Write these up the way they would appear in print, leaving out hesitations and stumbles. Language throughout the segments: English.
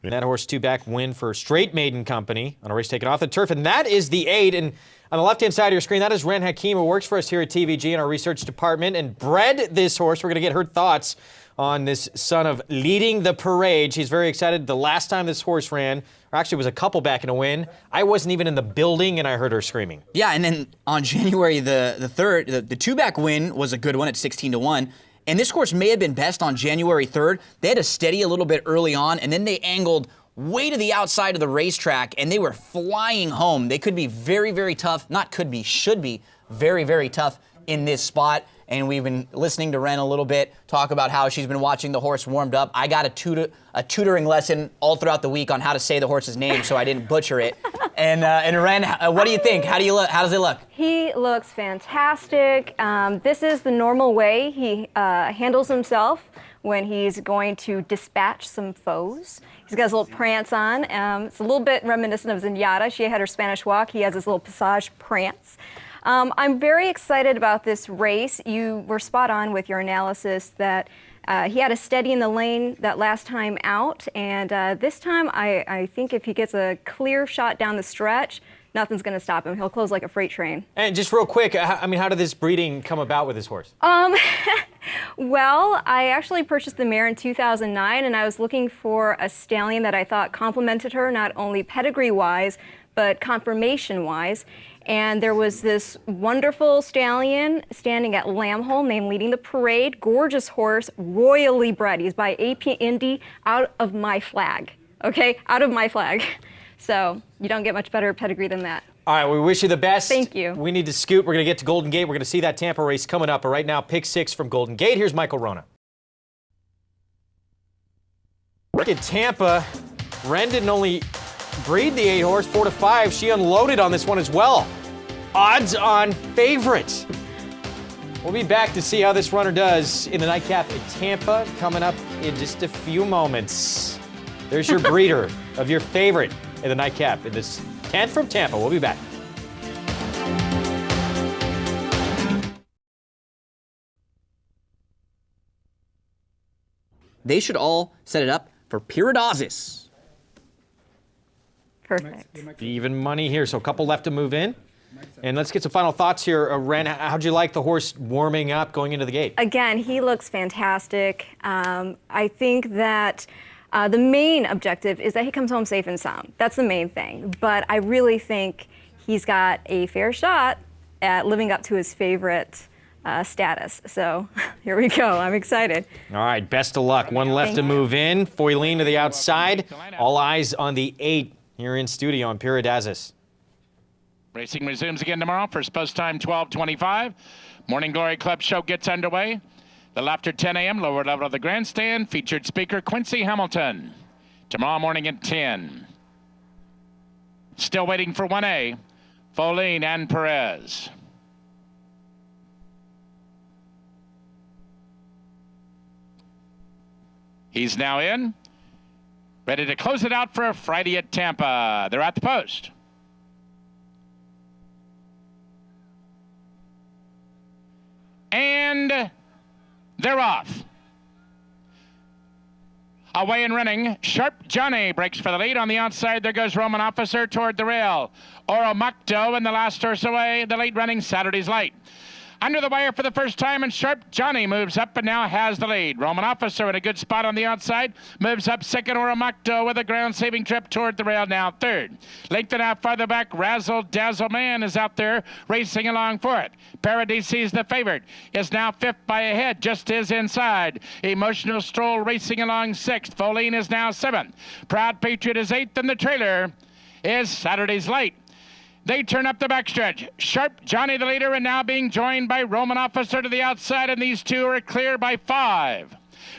That horse two-back win for Straight Maiden Company on a race taken off the turf, and that is the 8. And on the left-hand side of your screen, that is Ren Hakim, who works for us here at TVG in our research department and bred this horse. We're going to get her thoughts on this son of Leading the Parade. She's very excited. The last time this horse ran, or actually was a couple back in a win, I wasn't even in the building and I heard her screaming. Yeah, and then on January the 3rd, the two-back win was a good one at 16-1. And this horse may have been best on January 3rd. They had to steady a little bit early on, and then they angled way to the outside of the racetrack, and they were flying home. They could be very, very tough. Not could be, should be very, very tough in this spot. And we've been listening to Ren a little bit talk about how she's been watching the horse warmed up. I got a tutoring lesson all throughout the week on how to say the horse's name so I didn't butcher it. And Ren, what do you think? How do you look? How does it look? He looks fantastic. This is the normal way he handles himself when he's going to dispatch some foes. He's got his little prance on. It's a little bit reminiscent of Zenyatta. She had her Spanish walk. He has his little passage prance. I'm very excited about this race. You were spot on with your analysis that he had a steady in the lane that last time out, and this time I think if he gets a clear shot down the stretch, nothing's going to stop him. He'll close like a freight train. And just real quick, I mean, how did this breeding come about with this horse? Well, I actually purchased the mare in 2009, and I was looking for a stallion that I thought complemented her, not only pedigree-wise, but conformation-wise. And there was this wonderful stallion standing at Lambholm named Leading the Parade. Gorgeous horse, royally bred. He's by AP Indy, out of my flag. Okay, out of my flag. So you don't get much better pedigree than that. All right, we wish you the best. Thank you. We need to scoot. We're going to get to Golden Gate. We're going to see that Tampa race coming up. But right now, pick 6 from Golden Gate. Here's Michael Rona. Look at Tampa. Ren didn't only breed the 8 horse, 4-5. She unloaded on this one as well. Odds on favorite. We'll be back to see how this runner does in the nightcap at Tampa coming up in just a few moments. There's your breeder of your favorite in the nightcap in this 10th from Tampa. We'll be back. They should all set it up for Pirradazis. Perfect. Even money here, so a couple left to move in. And let's get some final thoughts here. Ren, how'd you like the horse warming up going into the gate? Again, he looks fantastic. I think that the main objective is that he comes home safe and sound. That's the main thing. But I really think he's got a fair shot at living up to his favorite status. So here we go. I'm excited. All right, best of luck. One left to move in. Foyleen to the outside. All eyes on the 8 here in studio on Pirradazis. Racing resumes again tomorrow. First post time 12:25. Morning Glory Club show gets underway. The after 10 a.m. lower level of the grandstand. Featured speaker Quincy Hamilton. Tomorrow morning at 10. Still waiting for 1A. Foyleen and Perez. He's now in. Ready to close it out for a Friday at Tampa. They're at the post. And they're off. Away and running. Sharp Johnny breaks for the lead. On the outside, there goes Roman Officer toward the rail. Oro Macto in the last horse away. The lead running Saturday's Light. Under the wire for the first time, and Sharp Johnny moves up and now has the lead. Roman Officer in a good spot on the outside. Moves up second, Oromakto with a ground-saving trip toward the rail now third. Length and a half farther back, Razzle Dazzle Man is out there racing along for it. Pirradazis, the favorite, is now 5th by a head, just is inside. Emotional Stroll racing along 6th. Foyleen is now 7th. Proud Patriot is 8th, and the trailer is Saturday's Light. They turn up the backstretch. Sharp Johnny the leader, and now being joined by Roman Officer to the outside, and these two are clear by 5.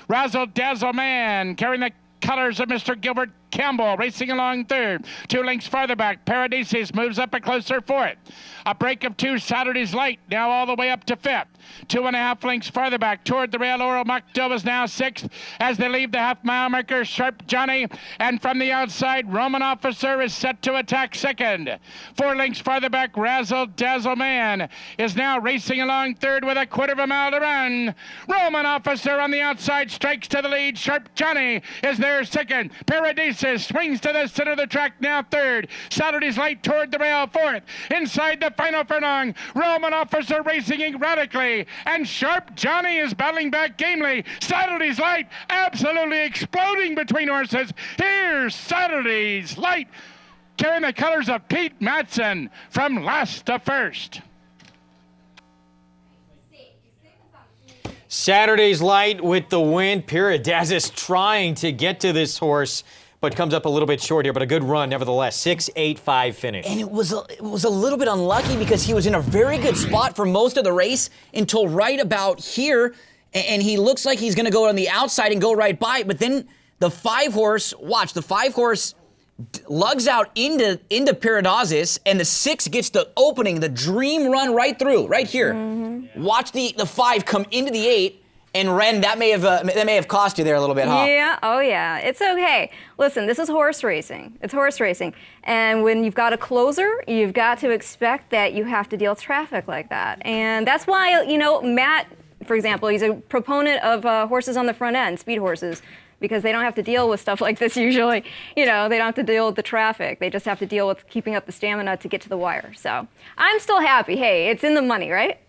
Razzle Dazzle Man carrying the colors of Mr. Gilbert Campbell racing along third. 2 lengths farther back, Pirradazis moves up a closer for it. A break of 2, Saturday's Light, now all the way up to 5th. 2.5 lengths farther back toward the rail, Oro Macto is now 6th as they leave the half-mile marker, Sharp Johnny. And from the outside, Roman Officer is set to attack second. 4 lengths farther back, Razzle Dazzle Man is now racing along third with a 1/4 mile to run. Roman Officer on the outside strikes to the lead. Sharp Johnny is there second. Pirradazis horses. Swings to the center of the track now third. Saturday's Light toward the rail fourth. Inside the final furlong, Roman Officer racing erratically, and Sharp Johnny is battling back gamely. Saturday's Light absolutely exploding between horses. Here's Saturday's Light, carrying the colors of Pete Matson from last to first. Saturday's Light with the win. Pirradazis trying to get to this horse, but comes up a little bit short here, but a good run nevertheless. 6.85 finish. And it was a little bit unlucky because he was in a very good spot for most of the race until right about here, and he looks like he's going to go on the outside and go right by, but then the 5-horse, watch, the 5-horse lugs out into Pirradazis, and the 6 gets the opening, the dream run right through, right here. Mm-hmm. Watch the 5 come into the 8, and Ren, that may have cost you there a little bit, huh? Yeah, oh yeah, it's okay. Listen, this is horse racing. It's horse racing. And when you've got a closer, you've got to expect that you have to deal with traffic like that. And that's why, Matt, for example, he's a proponent of horses on the front end, speed horses, because they don't have to deal with stuff like this usually. They don't have to deal with the traffic. They just have to deal with keeping up the stamina to get to the wire. So I'm still happy. Hey, it's in the money, right?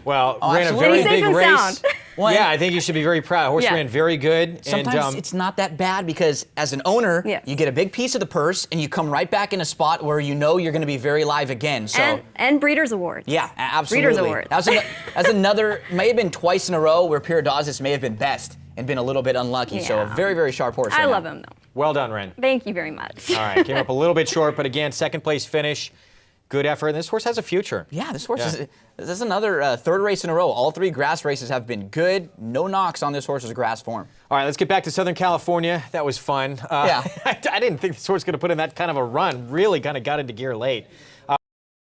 Well, ran a very big race. Sound. Yeah, I think you should be very proud. Horse ran very good. Sometimes and, it's not that bad because as an owner, you get a big piece of the purse and you come right back in a spot where you know you're going to be very live again. So and Breeders' Awards. Yeah, absolutely. Breeders' Awards. That's another, may have been twice in a row where Pirradazis may have been best and been a little bit unlucky. So a very, very sharp horse. I love him, though. Well done, Ren. Thank you very much. All right, came up a little bit short, but again, second place finish. Good effort, and this horse has a future. Yeah, this horse is. This is another third race in a row. All 3 grass races have been good. No knocks on this horse's grass form. All right, let's get back to Southern California. That was fun. Yeah. I didn't think this horse was going to put in that kind of a run. Really kind of got into gear late.